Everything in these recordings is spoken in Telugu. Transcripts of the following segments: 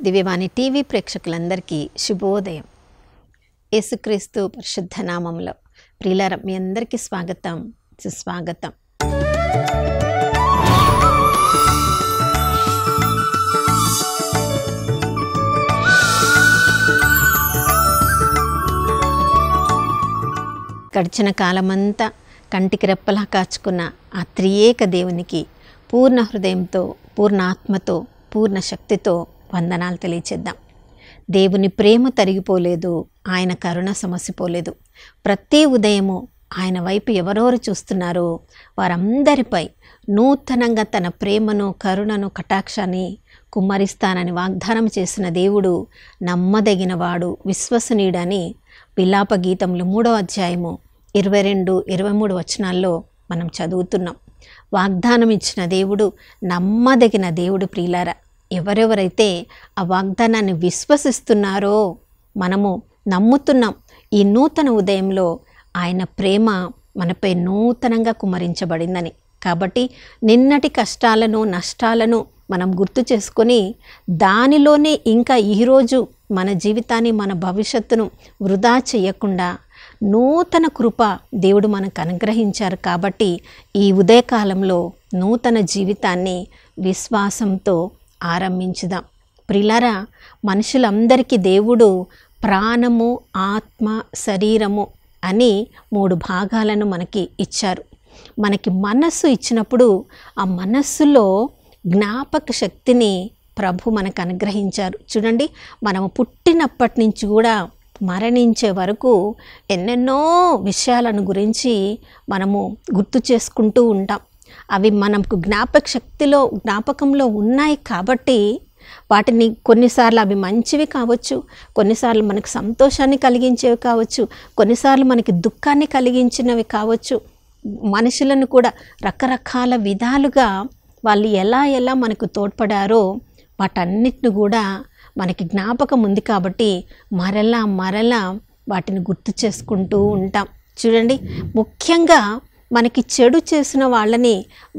దివ్యవాణి టీవీ ప్రేక్షకులందరికీ శుభోదయం. యేసుక్రీస్తు పరిశుద్ధ నామంలో ప్రియులారా, మీ అందరికీ స్వాగతం, సుస్వాగతం. గడిచిన కాలమంతా కంటికి రెప్పలా కాచుకున్న ఆ త్రియేక దేవునికి పూర్ణ హృదయంతో, పూర్ణ ఆత్మతో, పూర్ణ శక్తితో వందనాలు తెలియచేద్దాం. దేవుని ప్రేమ తరిగిపోలేదు, ఆయన కరుణ సమసిపోలేదు. ప్రతి ఉదయము ఆయన వైపు ఎవరెవరు చూస్తున్నారో వారందరిపై నూతనంగా తన ప్రేమను, కరుణను, కటాక్షాన్ని కుమ్మరిస్తానని వాగ్దానం చేసిన దేవుడు నమ్మదగినవాడు, విశ్వసనీయుడని విలాప గీతములు 3వ అధ్యాయము 22-23 వచనాల్లో మనం చదువుతున్నాం. వాగ్దానం ఇచ్చిన దేవుడు నమ్మదగిన దేవుడు. ప్రియులారా, ఎవరెవరైతే ఆ వాగ్దానాన్ని విశ్వసిస్తున్నారో మనము నమ్ముతున్నాం. ఈ నూతన ఉదయంలో ఆయన ప్రేమ మనపై నూతనంగా కుమ్మరించబడిందని. కాబట్టి నిన్నటి కష్టాలను, నష్టాలను మనం గుర్తు చేసుకొని దానిలోనే ఇంకా ఈరోజు మన జీవితాన్ని, మన భవిష్యత్తును వృధా చేయకుండా నూతన కృప దేవుడు మనకు అనుగ్రహించారు. కాబట్టి ఈ ఉదయకాలంలో నూతన జీవితాన్ని విశ్వాసంతో ఆరంభించుదాం. ప్రియులారా, మనుషులందరికీ దేవుడు ప్రాణము, ఆత్మ, శరీరము అని 3 భాగాలను మనకి ఇచ్చారు. మనకి మనస్సు ఇచ్చినప్పుడు ఆ మనస్సులో జ్ఞాపక శక్తిని ప్రభు మనకు అనుగ్రహించారు. చూడండి, మనము పుట్టినప్పటి నుంచి కూడా మరణించే వరకు ఎన్నెన్నో విషయాలను గురించి మనము గుర్తు చేసుకుంటూ ఉంటాం. అవి మనకు జ్ఞాపకంలో ఉన్నాయి. కాబట్టి వాటిని కొన్నిసార్లు అవి మంచివి కావచ్చు, కొన్నిసార్లు మనకు సంతోషాన్ని కలిగించేవి కావచ్చు, కొన్నిసార్లు మనకి దుఃఖాన్ని కలిగించినవి కావచ్చు. మనుషులను కూడా రకరకాల విధాలుగా వాళ్ళు ఎలా మనకు తోడ్పడారో వాటన్నిటిని కూడా మనకి జ్ఞాపకం ఉంది. కాబట్టి మరలా వాటిని గుర్తు చేసుకుంటూ ఉంటాం. చూడండి, ముఖ్యంగా మనకి చెడు చేసిన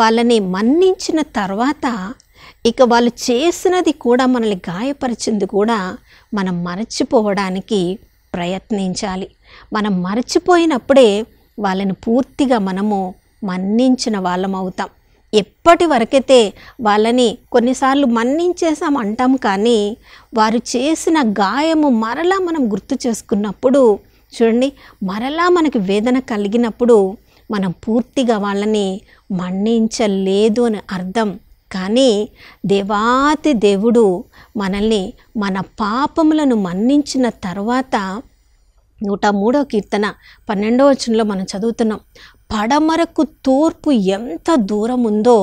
వాళ్ళని మన్నించిన తర్వాత ఇక వాళ్ళు చేసినది కూడా, మనల్ని గాయపరిచింది కూడా మనం మరచిపోవడానికి ప్రయత్నించాలి. మనం మరచిపోయినప్పుడే వాళ్ళని పూర్తిగా మనము మన్నించిన వాళ్ళం అవుతాం. ఎప్పటి వరకైతే వాళ్ళని కొన్నిసార్లు మన్నించేసాం అంటాం, కానీ వారు చేసిన గాయము మరలా మనం గుర్తు చేసుకున్నప్పుడు, చూడండి, మరలా మనకి వేదన కలిగినప్పుడు మనం పూర్తిగా వాళ్ళని మన్నించలేదు అని అర్థం. కానీ దేవాతి దేవుడు మనల్ని మన పాపములను మన్నించిన తర్వాత 103వ కీర్తన 12వ వచనంలో మనం చదువుతున్నాం, పడమరకు తూర్పు ఎంత దూరం ఉందో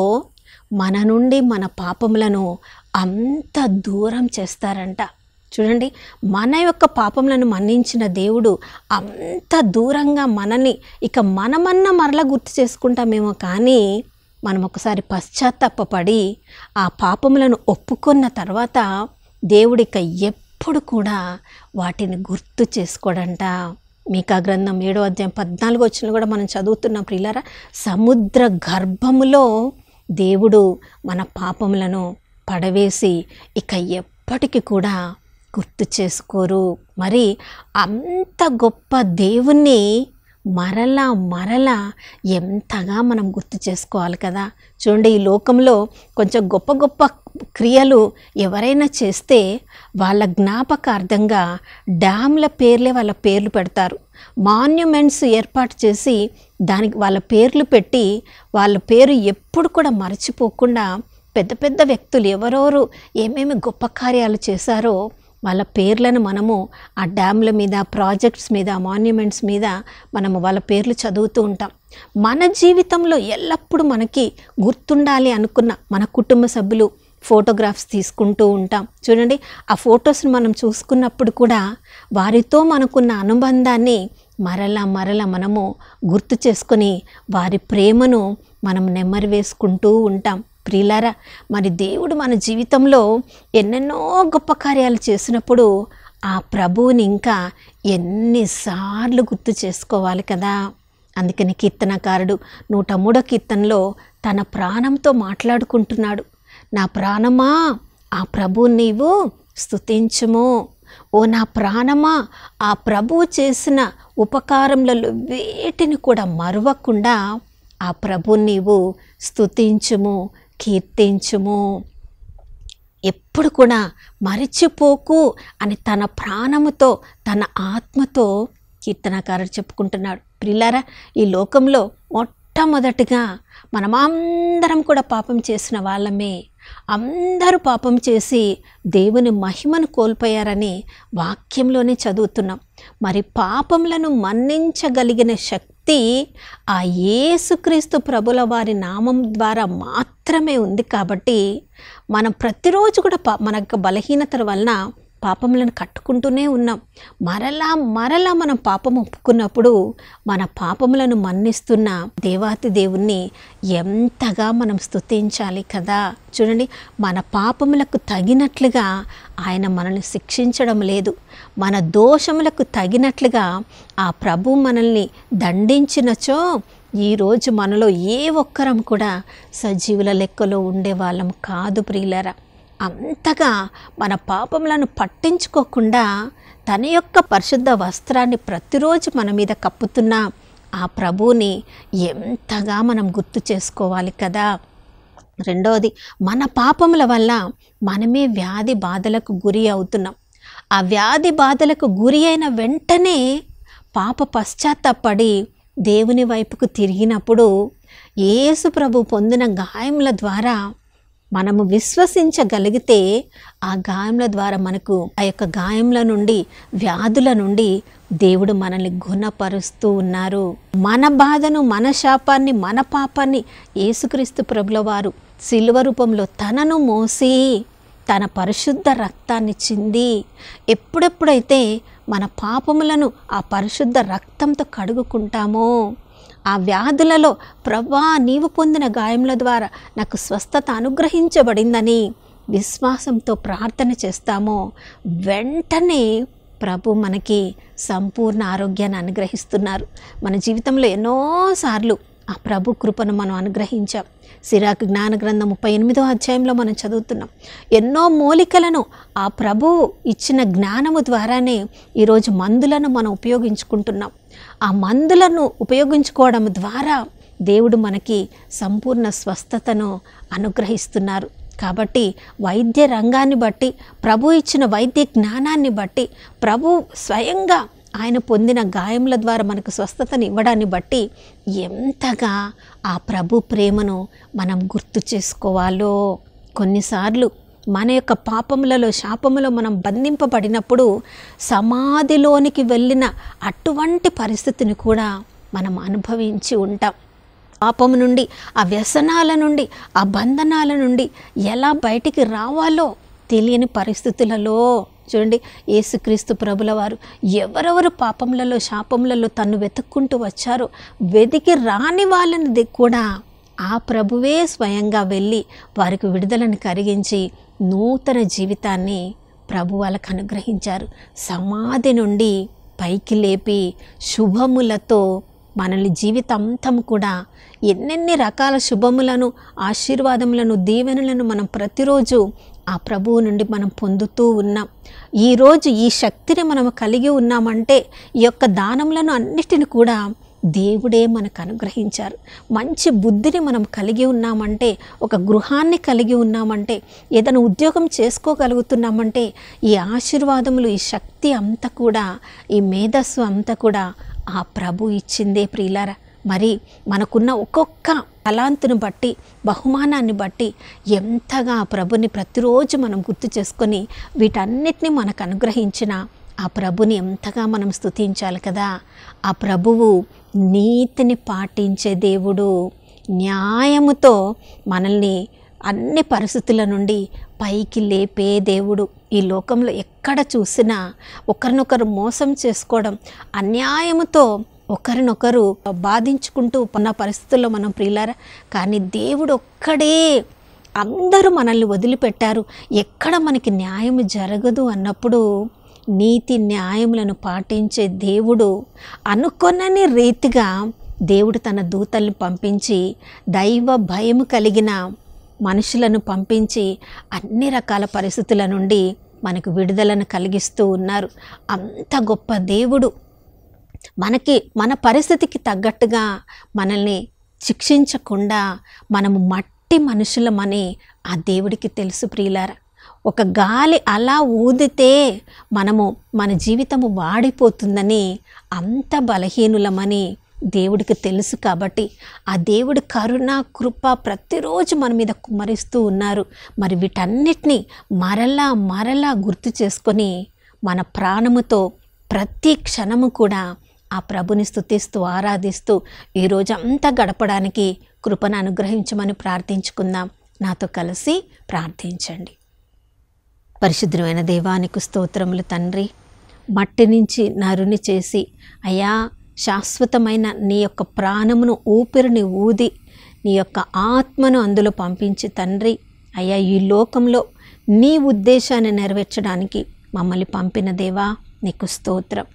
మన నుండి మన పాపములను అంత దూరం చేస్తారంట. చూడండి, మన యొక్క పాపములను మన్నించిన దేవుడు అంత దూరంగా మనల్ని ఇక మనమన్నా మరలా గుర్తు చేసుకుంటామేమో, కానీ మనం ఒకసారి పశ్చాత్తాపపడి ఆ పాపములను ఒప్పుకున్న తర్వాత దేవుడిక ఎప్పుడు కూడా వాటిని గుర్తు చేసుకోడంట. మీకా గ్రంథం 7వ అధ్యాయం 14వ వచనంలో కూడా మనం చదువుతున్నాం. ప్రియులారా, సముద్ర గర్భములో దేవుడు మన పాపములను పడవేసి ఇక ఎప్పటికీ కూడా గుర్తు చేసుకోరు. మరి అంత గొప్ప దేవుణ్ణి మరలా ఎంతగా మనం గుర్తు చేసుకోవాలి కదా. చూడండి, ఈ లోకంలో కొంచెం గొప్ప క్రియలు ఎవరైనా చేస్తే వాళ్ళ జ్ఞాపకార్థంగా డ్యామ్ల పేర్లే వాళ్ళ పేర్లు పెడతారు. మాన్యుమెంట్స్ ఏర్పాటు చేసి దానికి వాళ్ళ పేర్లు పెట్టి వాళ్ళ పేరు ఎప్పుడు కూడా మర్చిపోకుండా పెద్ద వ్యక్తులు ఎవరెవరు ఏమేమి గొప్ప కార్యాలు చేశారో వాళ్ళ పేర్లను మనము ఆ డ్యామ్ల మీద, ప్రాజెక్ట్స్ మీద, మాన్యుమెంట్స్ మీద మనము వాళ్ళ పేర్లు చదువుతూ ఉంటాం. మన జీవితంలో ఎల్లప్పుడూ మనకి గుర్తుండాలి అనుకున్న మన కుటుంబ సభ్యులు ఫోటోగ్రాఫ్స్ తీసుకుంటూ ఉంటాం. చూడండి, ఆ ఫొటోస్ని మనం చూసుకున్నప్పుడు కూడా వారితో మనకున్న అనుబంధాన్ని మరలా మనము గుర్తు చేసుకొని వారి ప్రేమను మనం నెమ్మరి వేసుకుంటూ ఉంటాం. ప్రియులారా, మరి దేవుడు మన జీవితంలో ఎన్నెన్నో గొప్ప కార్యాలు చేసినప్పుడు ఆ ప్రభువుని ఇంకా ఎన్నిసార్లు గుర్తు చేసుకోవాలి కదా. అందుకని కీర్తనకారుడు 103వ కీర్తనలో తన ప్రాణంతో మాట్లాడుకుంటున్నాడు. నా ప్రాణమా, ఆ ప్రభువుని నీవు స్తుతించుము. ఓ నా ప్రాణమా, ఆ ప్రభువు చేసిన ఉపకారములలో వేటిని కూడా మరువకుండా ఆ ప్రభువు నీవు స్తుతించుము, కీర్తించుము. ఎప్పుడు కూడా మరిచిపోకు అని తన ప్రాణముతో తన ఆత్మతో కీర్తనకారుడు చెప్పుకుంటున్నాడు. ప్రియులారా, ఈ లోకంలో మొట్టమొదటిగా మనమందరం కూడా పాపం చేసిన వాళ్ళమే. అందరూ పాపం చేసి దేవుని మహిమను కోల్పోయారని వాక్యంలోనే చదువుతున్నాం. మరి పాపములను మన్నించగలిగిన శక్తి ఆ యేసుక్రీస్తు ప్రభుల వారి నామం ద్వారా మాత్రమే ఉంది. కాబట్టి మనం ప్రతిరోజు కూడా మన యొక్క బలహీనతల వలన పాపములను కట్టుకుంటూనే ఉన్నాం. మరలా మనం పాపం ఒప్పుకున్నప్పుడు మన పాపములను మన్నిస్తున్న దేవాతి దేవుణ్ణి ఎంతగా మనం స్తుతించాలి కదా. చూడండి, మన పాపములకు తగినట్లుగా ఆయన మనల్ని శిక్షించడం లేదు. మన దోషములకు తగినట్లుగా ఆ ప్రభు మనల్ని దండించినచో ఈరోజు మనలో ఏ ఒక్కరం కూడా సజీవుల లెక్కలో ఉండేవాళ్ళం కాదు. ప్రియులారా, అంతగా మన పాపములను పట్టించుకోకుండా తన యొక్క పరిశుద్ధ వస్త్రాన్ని ప్రతిరోజు మన మీద కప్పుతున్న ఆ ప్రభువుని ఎంతగా మనం గుర్తు చేసుకోవాలి కదా. రెండవది, మన పాపముల వల్ల మనమే వ్యాధి బాధలకు గురి అవుతున్నాం. ఆ వ్యాధి బాధలకు గురి అయిన వెంటనే పాప పశ్చాత్తాపడి దేవుని వైపుకు తిరిగినప్పుడు యేసు ప్రభు పొందిన గాయముల ద్వారా మనము విశ్వసించగలిగితే ఆ గాయముల ద్వారా మనకు ఆ యొక్క గాయముల నుండి, వ్యాధుల నుండి దేవుడు మనల్ని గుణపరుస్తూ ఉన్నారు. మన బాధను, మన శాపాన్ని, మన పాపాన్ని యేసుక్రీస్తు ప్రభుల వారు శిలువ రూపంలో తనను మోసి తన పరిశుద్ధ రక్తాన్ని చింది ఎప్పుడెప్పుడైతే మన పాపములను ఆ పరిశుద్ధ రక్తంతో కడుగుకుంటామో, ఆ వ్యాధులలో ప్రభా నీవు పొందిన గాయముల ద్వారా నాకు స్వస్థత అనుగ్రహించబడిందని విశ్వాసంతో ప్రార్థన చేస్తామో వెంటనే ప్రభు మనకి సంపూర్ణ ఆరోగ్యాన్ని అనుగ్రహిస్తున్నారు. మన జీవితంలో ఎన్నోసార్లు ఆ ప్రభు కృపను మనం అనుగ్రహించాం. సిరాకు జ్ఞాన గ్రంథం 38వ అధ్యాయంలో మనం చదువుతున్నాం. ఎన్నో మూలికలను ఆ ప్రభువు ఇచ్చిన జ్ఞానము ద్వారానే ఈరోజు మందులను మనం ఉపయోగించుకుంటున్నాం. ఆ మందులను ఉపయోగించుకోవడం ద్వారా దేవుడు మనకి సంపూర్ణ స్వస్థతను అనుగ్రహిస్తున్నారు. కాబట్టి వైద్య రంగాన్ని బట్టి, ప్రభు ఇచ్చిన వైద్య జ్ఞానాన్ని బట్టి, ప్రభు స్వయంగా ఆయన పొందిన గాయముల ద్వారా మనకు స్వస్థతను ఇవ్వడాన్ని బట్టి ఎంతగా ఆ ప్రభు ప్రేమను మనం గుర్తు చేసుకోవాలో. కొన్నిసార్లు మన యొక్క పాపములలో, శాపములో మనం బంధింపబడినప్పుడు సమాధిలోనికి వెళ్ళిన అటువంటి పరిస్థితిని కూడా మనం అనుభవించి ఉంటాం. పాపము నుండి, ఆ వ్యసనాల నుండి, ఆ బంధనాల నుండి ఎలా బయటికి రావాలో తెలియని పరిస్థితులలో చూడండి, యేసుక్రీస్తు ప్రభుల వారు ఎవరెవరు పాపములలో, శాపములలో తన్ను వెతుక్కుంటూ వచ్చారో వెతికి రాని వాళ్ళని కూడా ఆ ప్రభువే స్వయంగా వెళ్ళి వారికి విడుదలను కలిగించి నూతన జీవితాన్ని ప్రభు వాళ్ళకు అనుగ్రహించారు. సమాధి నుండి పైకి లేపి శుభములతో మనల్ని జీవితాంతం కూడా ఎన్నెన్ని రకాల శుభములను, ఆశీర్వాదములను, దీవెనలను మనం ప్రతిరోజు ఆ ప్రభువు నుండి మనం పొందుతూ ఉన్నాం. ఈరోజు ఈ శక్తిని మనం కలిగి ఉన్నామంటే ఈ యొక్క దానములను అన్నిటిని కూడా దేవుడే మనకు అనుగ్రహించారు. మంచి బుద్ధిని మనం కలిగి ఉన్నామంటే, ఒక గృహాన్ని కలిగి ఉన్నామంటే, ఏదైనా ఉద్యోగం చేసుకోగలుగుతున్నామంటే ఈ ఆశీర్వాదములు, ఈ శక్తి అంతా కూడా, ఈ మేధస్సు అంతా కూడా ఆ ప్రభు ఇచ్చిందే ప్రియులారా. మరి మనకున్న ఒక్కొక్క తలాంతుని బట్టి, బహుమానాన్ని బట్టి ఎంతగా ఆ ప్రభుని ప్రతిరోజు మనం గుర్తు చేసుకొని వీటన్నిటిని మనకు అనుగ్రహించిన ఆ ప్రభుని ఎంతగా మనం స్తుతించాలి కదా. ఆ ప్రభువు నీతిని పాటించే దేవుడు, న్యాయముతో మనల్ని అన్ని పరిస్థితుల నుండి పైకి లేపే దేవుడు. ఈ లోకంలో ఎక్కడ చూసినా ఒకరినొకరు మోసం చేసుకోవడం, అన్యాయముతో ఒకరినొకరు బాధించుకుంటూ ఉన్న పరిస్థితుల్లో మనం ప్రియులారా. కానీ దేవుడు ఒక్కడే అందరూ మనల్ని వదిలిపెట్టారు. ఎక్కడ మనకి న్యాయం జరగదు అన్నప్పుడు నీతి న్యాయములను పాటించే దేవుడు అనుకొనని రీతిగా దేవుడు తన దూతల్ని పంపించి, దైవ భయము కలిగిన మనుషులను పంపించి అన్ని రకాల పరిస్థితుల నుండి మనకు విడుదలను కలిగిస్తూ ఉన్నారు. అంత గొప్ప దేవుడు మన పరిస్థితికి తగ్గట్టుగా మనల్ని శిక్షించకుండా మనము మట్టి మనుషులమని ఆ దేవుడికి తెలుసు ప్రియులారా. ఒక గాలి అలా ఊదితే మన జీవితము వాడిపోతుందని, అంత బలహీనులమని దేవుడికి తెలుసు. కాబట్టి ఆ దేవుడి కరుణ కృప ప్రతిరోజు మన మీద కుమ్మరిస్తూ ఉన్నారు. మరి వీటన్నిటినీ మరలా గుర్తు చేసుకొని మన ప్రాణముతో ప్రతి క్షణము కూడా ఆ ప్రభుని స్తుతిస్తూ ఆరాధిస్తూ ఈరోజు అంతా గడపడానికి కృపను అనుగ్రహించమని ప్రార్థించుకుందాం. నాతో కలిసి ప్రార్థించండి. పరిశుద్ధమైన దేవానికి స్తోత్రములు తండ్రి. మట్టి నుంచి నరుని చేసి అయ్యా శాశ్వతమైన నీ యొక్క ప్రాణమును ఊపిరిని ఊది నీ యొక్క ఆత్మను అందులో పంపించి తండ్రి అయ్యా ఈ లోకంలో నీ ఉద్దేశాన్ని నెరవేర్చడానికి మమ్మల్ని పంపిన దేవా నీకు స్తోత్రం.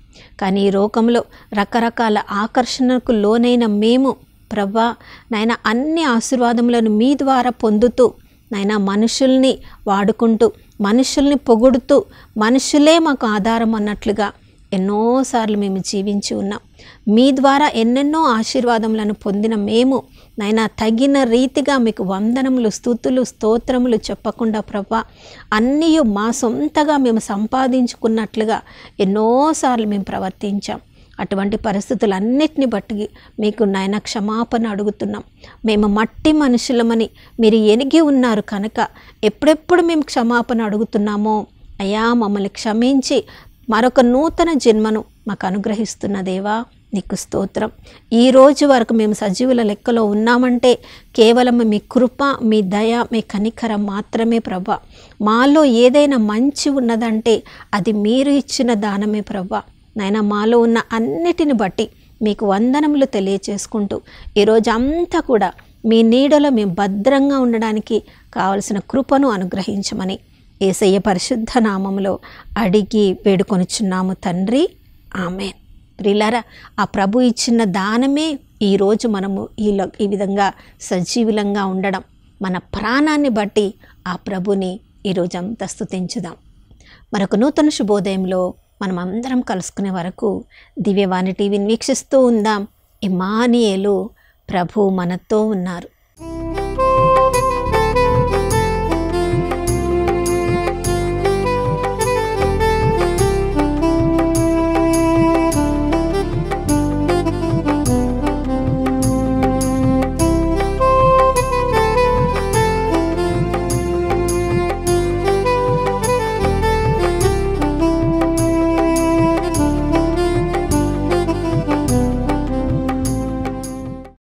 కానీ ఈ లోకంలో రకరకాల ఆకర్షణకు లోనైన మేము ప్రభా నాయన అన్ని ఆశీర్వాదములను మీ ద్వారా పొందుతూ నాయన మనుషుల్ని వాడుకుంటూ మనుషుల్ని పొగుడుతూ మనుషులే మాకు ఆధారం అన్నట్లుగా ఎన్నోసార్లు మేము జీవించి ఉన్నాం. మీ ద్వారా ఎన్నెన్నో ఆశీర్వాదములను పొందిన మేము నైనా తగిన రీతిగా మీకు వందనములు స్తుతులు స్తోత్రములు చెప్పకుండా ప్రభా అన్నీ మా సొంతగా మేము సంపాదించుకున్నట్లుగా ఎన్నోసార్లు మేము ప్రవర్తించాం. అటువంటి పరిస్థితులన్నిటిని బట్టి మీకు నాయన క్షమాపణ అడుగుతున్నాం. మేము మట్టి మనుషులమని మీరు ఎనిగి ఉన్నారు కనుక ఎప్పుడెప్పుడు మేము క్షమాపణ అడుగుతున్నామో అయ్యా మమ్మల్ని క్షమించి మరొక నూతన జన్మను మాకు అనుగ్రహిస్తున్న దేవా నీకు స్తోత్రం. ఈ రోజు వరకు మేము సజీవుల లెక్కలో ఉన్నామంటే కేవలం మీ కృప మీ దయ మీ కనికరం మాత్రమే ప్రభా. మాలో ఏదైనా మంచి ఉన్నదంటే అది మీరు ఇచ్చిన దానమే ప్రభా. నాయన మాలో ఉన్న అన్నిటిని బట్టి మీకు వందనములు తెలియచేసుకుంటూ ఈరోజు అంతా కూడా మీ నీడలో మేము భద్రంగా ఉండడానికి కావలసిన కృపను అనుగ్రహించమని యేసయ్య పరిశుద్ధ నామములో అడిగి వేడుకొనుచున్నాము తండ్రి, ఆమేన్. ప్రియులారా, ఆ ప్రభు ఇచ్చిన దానమే ఈరోజు మనము ఈ విధంగా సజీవులంగా ఉండడం. మన ప్రాణాన్ని బట్టి ఆ ప్రభుని ఈరోజు అంతా స్తుతించుదాం. మరొక నూతన శుభోదయంలో మనం అందరం కలుసుకునే వరకు దివ్యవాణి టీవీని వీక్షిస్తూ ఉందాం. ఇమ్మానుయేలు, ప్రభు మనతో ఉన్నారు.